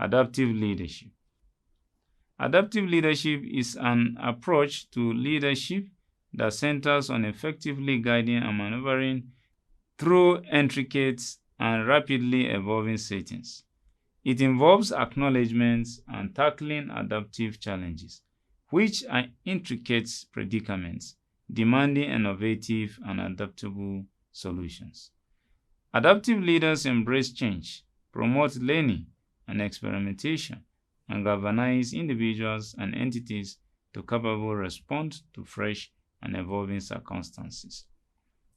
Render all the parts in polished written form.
Adaptive leadership. Adaptive leadership is an approach to leadership that centers on effectively guiding and maneuvering through intricate and rapidly evolving settings. It involves acknowledgement and tackling adaptive challenges, which are intricate predicaments demanding innovative and adaptable solutions. Adaptive leaders embrace change, promote learning and experimentation, and galvanize individuals and entities to capably respond to fresh and evolving circumstances.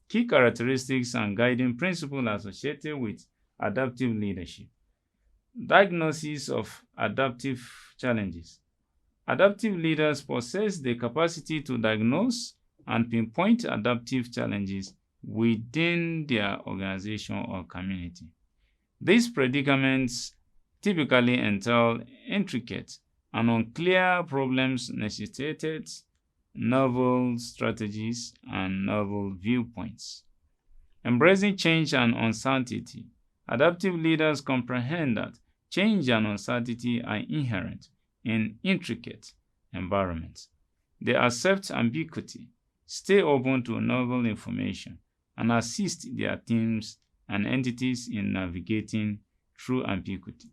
Key characteristics and guiding principles associated with adaptive leadership. Diagnosis of adaptive challenges. Adaptive leaders possess the capacity to diagnose and pinpoint adaptive challenges within their organization or community. These predicaments typically entail intricate and unclear problems necessitated novel strategies and novel viewpoints. Embracing change and uncertainty. Adaptive leaders comprehend that change and uncertainty are inherent in intricate environments. They accept ambiguity, stay open to novel information, and assist their teams and entities in navigating through ambiguity.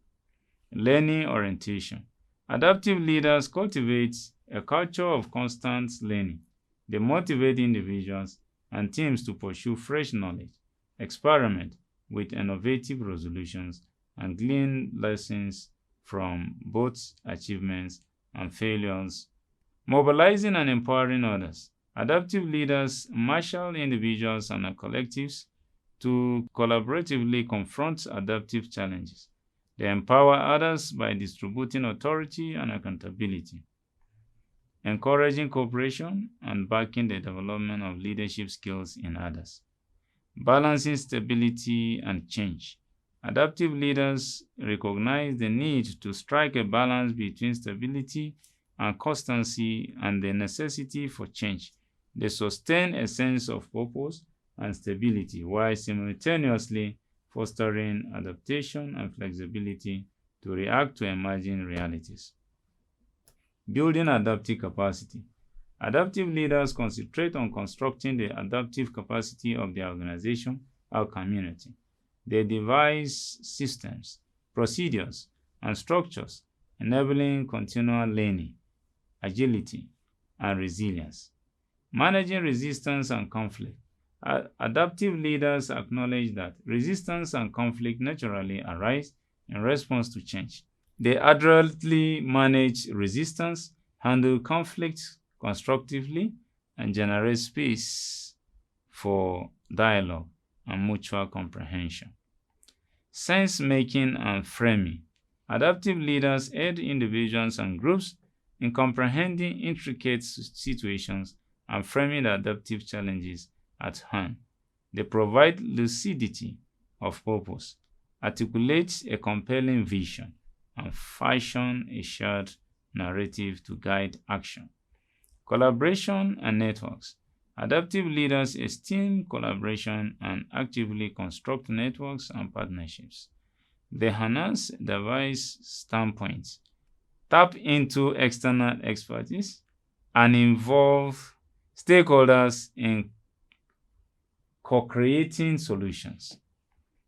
Learning orientation. Adaptive leaders cultivate a culture of constant learning. They motivate individuals and teams to pursue fresh knowledge, experiment with innovative resolutions, and glean lessons from both achievements and failures. Mobilizing and empowering others. Adaptive leaders marshal individuals and collectives to collaboratively confront adaptive challenges. They empower others by distributing authority and accountability, encouraging cooperation, and backing the development of leadership skills in others. Balancing stability and change. Adaptive leaders recognize the need to strike a balance between stability and constancy and the necessity for change. They sustain a sense of purpose and stability while simultaneously fostering adaptation and flexibility to react to emerging realities. Building adaptive capacity. Adaptive leaders concentrate on constructing the adaptive capacity of their organization or community. They devise systems, procedures, and structures enabling continual learning, agility, and resilience. Managing resistance and conflict. Adaptive leaders acknowledge that resistance and conflict naturally arise in response to change. They adroitly manage resistance, handle conflict constructively, and generate space for dialogue and mutual comprehension. Sense making and framing. Adaptive leaders aid individuals and groups in comprehending intricate situations and framing the adaptive challenges at hand. They provide lucidity of purpose, articulate a compelling vision, and fashion a shared narrative to guide action. Collaboration and networks. Adaptive leaders esteem collaboration and actively construct networks and partnerships. They harness diverse standpoints, tap into external expertise, and involve stakeholders in co-creating solutions.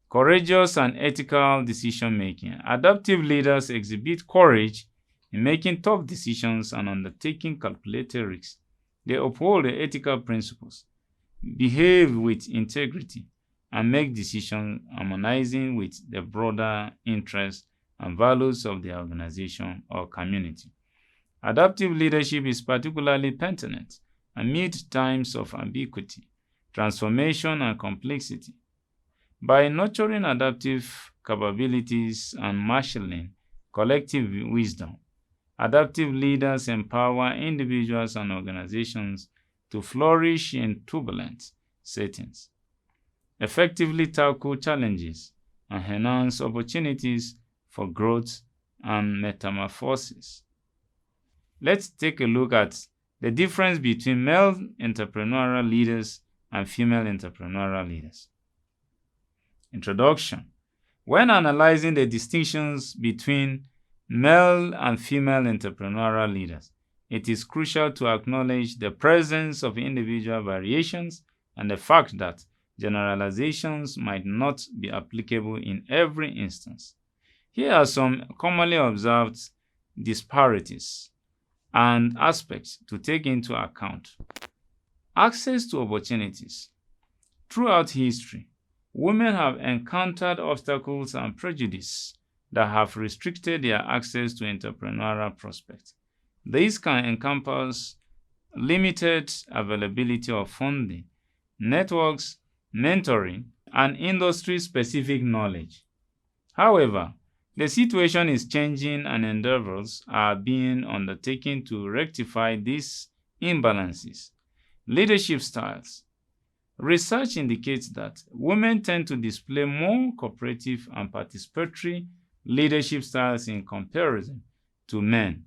Courageous and ethical decision-making. Adaptive leaders exhibit courage in making tough decisions and undertaking calculated risks. They uphold the ethical principles, behave with integrity, and make decisions harmonizing with the broader interests and values of the organization or community. Adaptive leadership is particularly pertinent amid times of ambiguity, transformation, and complexity. By nurturing adaptive capabilities and marshaling collective wisdom, adaptive leaders empower individuals and organizations to flourish in turbulent settings, effectively tackle challenges, and enhance opportunities for growth and metamorphosis. Let's take a look at the difference between male entrepreneurial leaders and female entrepreneurial leaders. Introduction. When analyzing the distinctions between male and female entrepreneurial leaders, it is crucial to acknowledge the presence of individual variations and the fact that generalizations might not be applicable in every instance. Here are some commonly observed disparities and aspects to take into account. Access to opportunities. Throughout history, women have encountered obstacles and prejudice that have restricted their access to entrepreneurial prospects. These can encompass limited availability of funding, networks, mentoring, and industry-specific knowledge. However, the situation is changing and endeavors are being undertaken to rectify these imbalances. Leadership styles. Research indicates that women tend to display more cooperative and participatory leadership styles in comparison to men.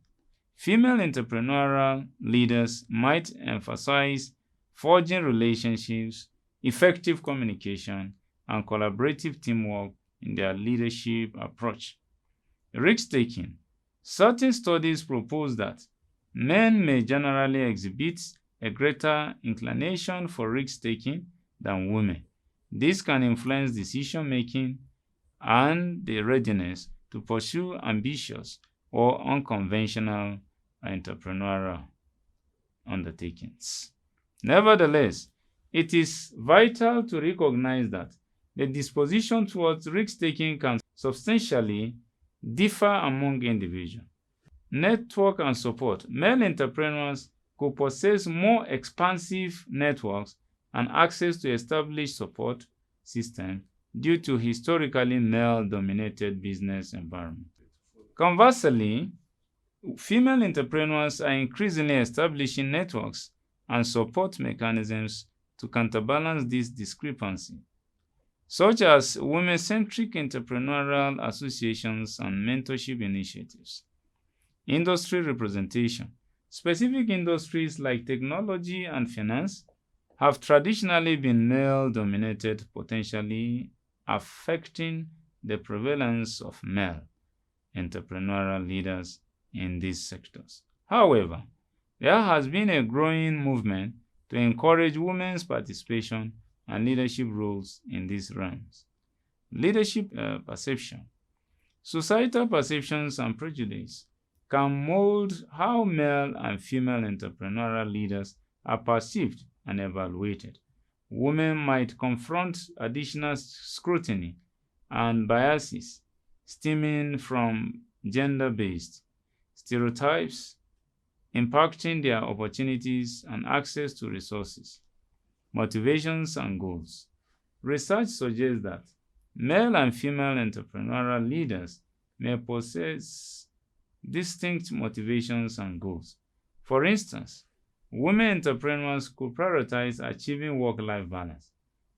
Female entrepreneurial leaders might emphasize forging relationships, effective communication, and collaborative teamwork in their leadership approach. Risk-taking. Certain studies propose that men may generally exhibit a greater inclination for risk-taking than women. This can influence decision-making and the readiness to pursue ambitious or unconventional entrepreneurial undertakings. Nevertheless, it is vital to recognize that the disposition towards risk-taking can substantially differ among individuals. Network and support. Male entrepreneurs could possess more expansive networks and access to established support systems due to historically male-dominated business environment. Conversely, female entrepreneurs are increasingly establishing networks and support mechanisms to counterbalance this discrepancy, such as women-centric entrepreneurial associations and mentorship initiatives. Industry representation. Specific industries like technology and finance have traditionally been male-dominated, potentially affecting the prevalence of male entrepreneurial leaders in these sectors. However, there has been a growing movement to encourage women's participation and leadership roles in these realms. Leadership perception. Societal perceptions and prejudice can mold how male and female entrepreneurial leaders are perceived and evaluated. Women might confront additional scrutiny and biases stemming from gender-based stereotypes impacting their opportunities and access to resources. Motivations and goals. Research suggests that male and female entrepreneurial leaders may possess distinct motivations and goals. For instance, women entrepreneurs could prioritize achieving work-life balance,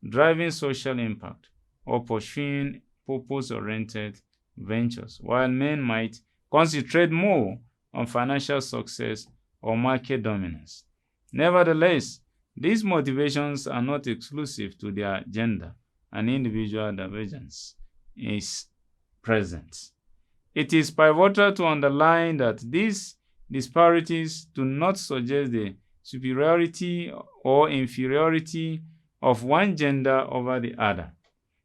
driving social impact, or pursuing purpose-oriented ventures, while men might concentrate more on financial success or market dominance. Nevertheless, these motivations are not exclusive to their gender, and individual divergence is present. It is pivotal to underline that these disparities do not suggest the superiority or inferiority of one gender over the other.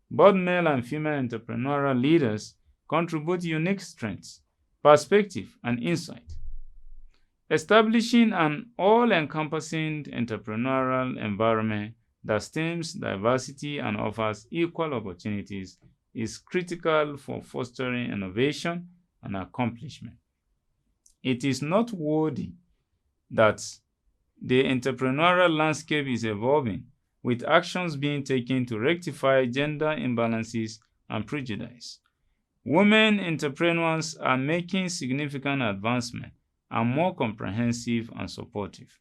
Both male and female entrepreneurial leaders contribute unique strengths, perspective, and insight. Establishing an all-encompassing entrepreneurial environment that stems diversity and offers equal opportunities is critical for fostering innovation and accomplishment. It is noteworthy that the entrepreneurial landscape is evolving, with actions being taken to rectify gender imbalances and prejudice. Women entrepreneurs are making significant advancement and more comprehensive and supportive.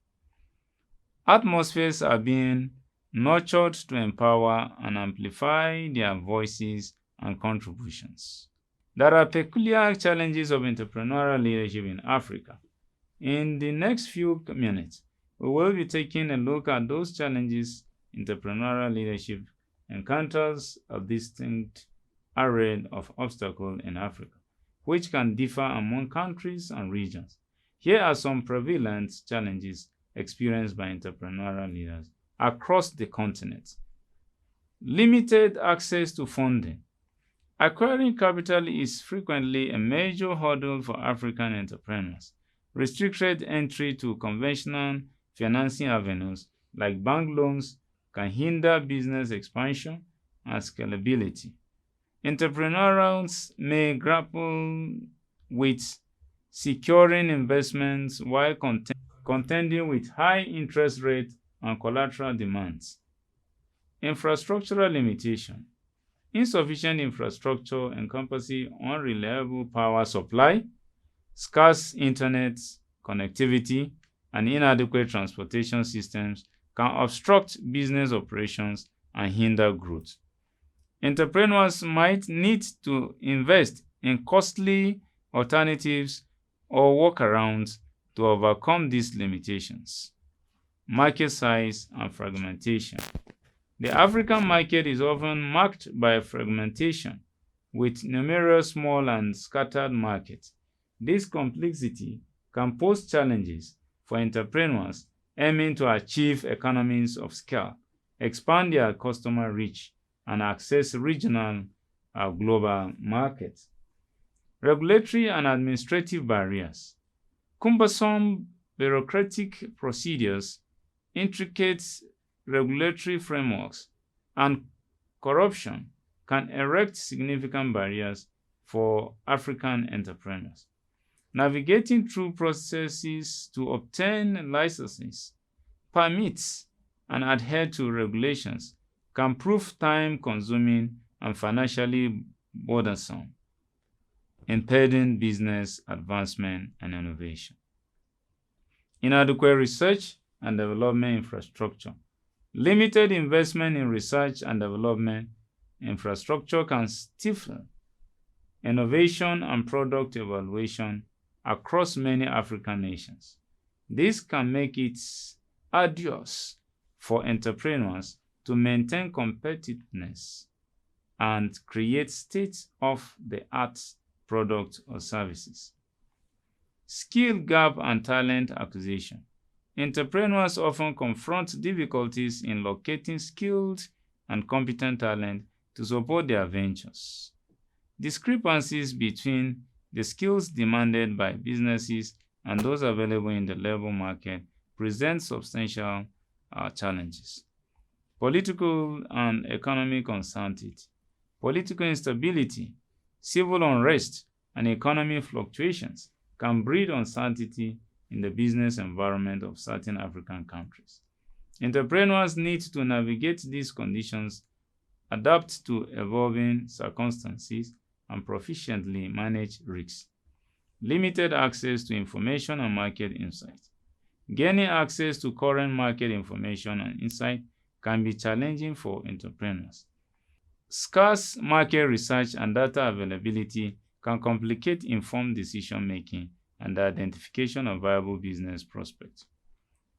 Atmospheres are being nurtured to empower and amplify their voices and contributions. There are peculiar challenges of entrepreneurial leadership in Africa. In the next few minutes, we will be taking a look at those challenges entrepreneurial leadership encounters a distinct array of obstacles in Africa. which can differ among countries and regions. Here are some prevalent challenges experienced by entrepreneurial leaders across the continent. Limited access to funding. Acquiring capital is frequently a major hurdle for African entrepreneurs. Restricted entry to conventional financing avenues like bank loans can hinder business expansion and scalability. Entrepreneurs may grapple with securing investments while contending with high interest rates and collateral demands. Infrastructural limitation. Insufficient infrastructure encompassing unreliable power supply, scarce internet connectivity, and inadequate transportation systems can obstruct business operations and hinder growth. Entrepreneurs might need to invest in costly alternatives or workarounds to overcome these limitations. Market size and fragmentation. The African market is often marked by fragmentation, with numerous small and scattered markets. This complexity can pose challenges for entrepreneurs aiming to achieve economies of scale, expand their customer reach, and access regional or global markets. Regulatory and administrative barriers. Cumbersome bureaucratic procedures, intricate regulatory frameworks, and corruption can erect significant barriers for African entrepreneurs. Navigating through processes to obtain licenses, permits, and adhere to regulations can prove time-consuming and financially burdensome, impeding business advancement and innovation. Inadequate research and development infrastructure. Limited investment in research and development infrastructure can stifle innovation and product evaluation across many African nations. This can make it arduous for entrepreneurs to maintain competitiveness and create state-of-the-art products or services. Skill gap and talent acquisition. Entrepreneurs often confront difficulties in locating skilled and competent talent to support their ventures. Discrepancies between the skills demanded by businesses and those available in the labor market present substantial challenges. Political and economic uncertainty. Political instability, civil unrest, and economic fluctuations can breed uncertainty in the business environment of certain African countries. Entrepreneurs need to navigate these conditions, adapt to evolving circumstances, and proficiently manage risks. Limited access to information and market insight. Gaining access to current market information and insight can be challenging for entrepreneurs. Scarce market research and data availability can complicate informed decision-making and the identification of viable business prospects.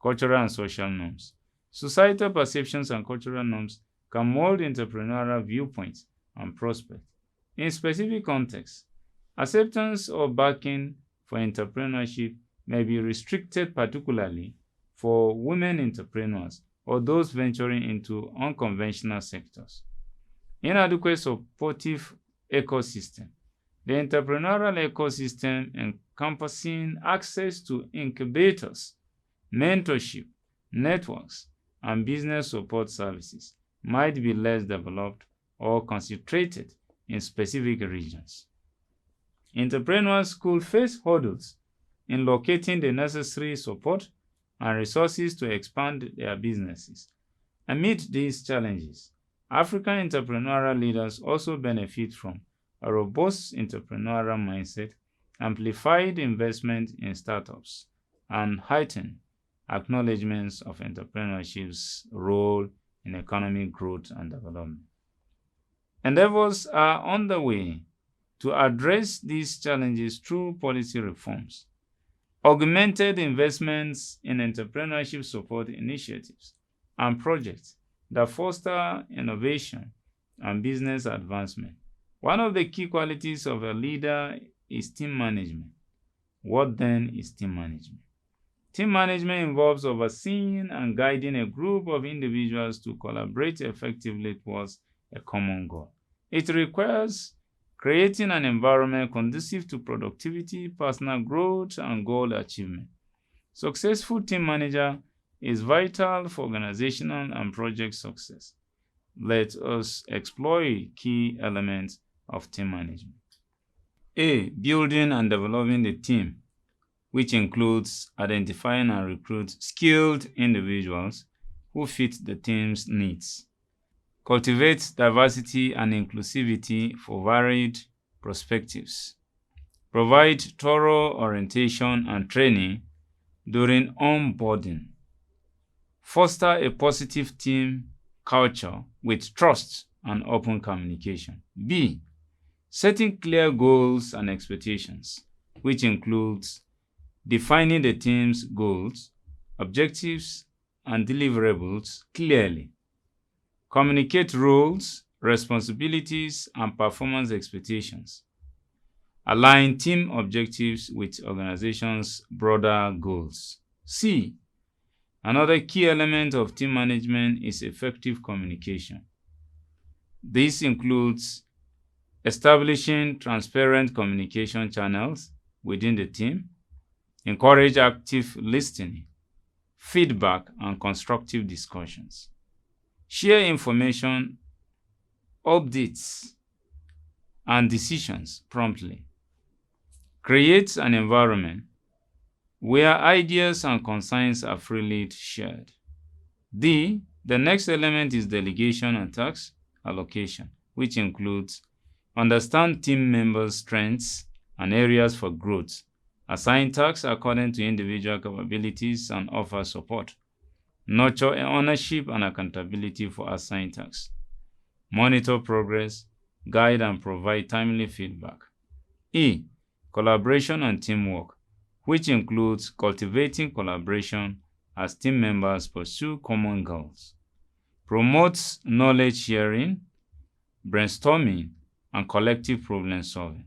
Cultural and social norms. Societal perceptions and cultural norms can mold entrepreneurial viewpoints and prospects. In specific contexts, acceptance or backing for entrepreneurship may be restricted, particularly for women entrepreneurs or those venturing into unconventional sectors. Inadequate supportive ecosystem. The entrepreneurial ecosystem encompassing access to incubators, mentorship, networks, and business support services might be less developed or concentrated in specific regions. Entrepreneurs could face hurdles in locating the necessary support and resources to expand their businesses. Amid these challenges, African entrepreneurial leaders also benefit from a robust entrepreneurial mindset, amplified investment in startups, and heightened acknowledgements of entrepreneurship's role in economic growth and development. Endeavors are underway to address these challenges through policy reforms, augmented investments in entrepreneurship support initiatives, and projects that foster innovation and business advancement. One of the key qualities of a leader is team management? What then is team management? Team management involves overseeing and guiding a group of individuals to collaborate effectively towards a common goal. It requires creating an environment conducive to productivity, personal growth, and goal achievement. Successful team manager is vital for organizational and project success. Let us explore key elements of team management. A. Building and developing the team, which includes identifying and recruit skilled individuals who fit the team's needs. Cultivate diversity and inclusivity for varied perspectives. Provide thorough orientation and training during onboarding. Foster a positive team culture with trust and open communication. B. Setting clear goals and expectations, which includes defining the team's goals, objectives, and deliverables clearly. Communicate roles, responsibilities, and performance expectations. Align team objectives with organization's broader goals. C. Another key element of team management is effective communication. This includes establishing transparent communication channels within the team, encourage active listening, feedback, and constructive discussions. Share information, updates, and decisions promptly. Create an environment where ideas and concerns are freely shared. D. The next element is delegation and task allocation, which includes understand team members' strengths and areas for growth. Assign tasks according to individual capabilities and offer support. Nurture ownership and accountability for assigned tasks. Monitor progress, guide and provide timely feedback. E. Collaboration and teamwork, which includes cultivating collaboration as team members pursue common goals. Promotes knowledge sharing, brainstorming, and collective problem solving.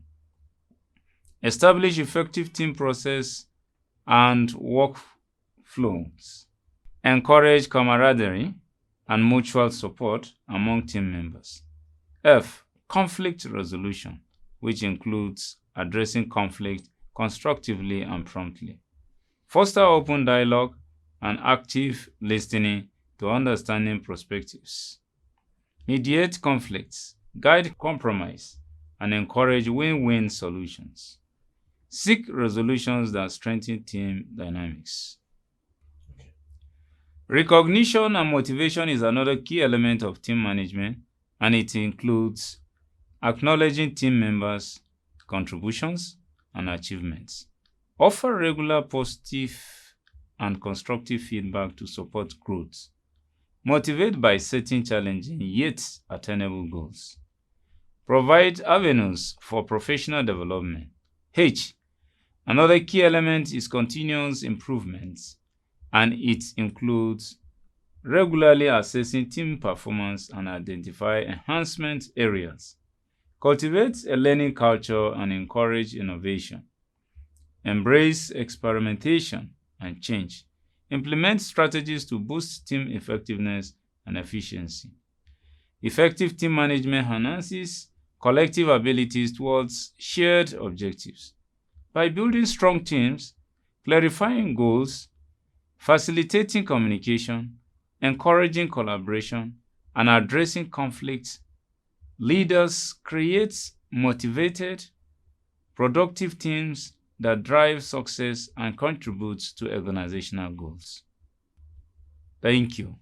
Establish effective team process and workflows. Encourage camaraderie and mutual support among team members. F. Conflict resolution, which includes addressing conflict constructively and promptly. Foster open dialogue and active listening to understanding perspectives. Mediate conflicts, guide compromise, and encourage win-win solutions. Seek resolutions that strengthen team dynamics. Recognition and motivation is another key element of team management, and it includes acknowledging team members' contributions and achievements. Offer regular positive and constructive feedback to support growth. Motivate by setting challenging yet attainable goals. Provide avenues for professional development. H. Another key element is continuous improvements, and it includes regularly assessing team performance and identify enhancement areas. Cultivate a learning culture and encourage innovation. Embrace experimentation and change. Implement strategies to boost team effectiveness and efficiency. Effective team management enhances collective abilities towards shared objectives. By building strong teams, clarifying goals, facilitating communication, encouraging collaboration, and addressing conflicts, leaders create motivated, productive teams that drive success and contribute to organizational goals. Thank you.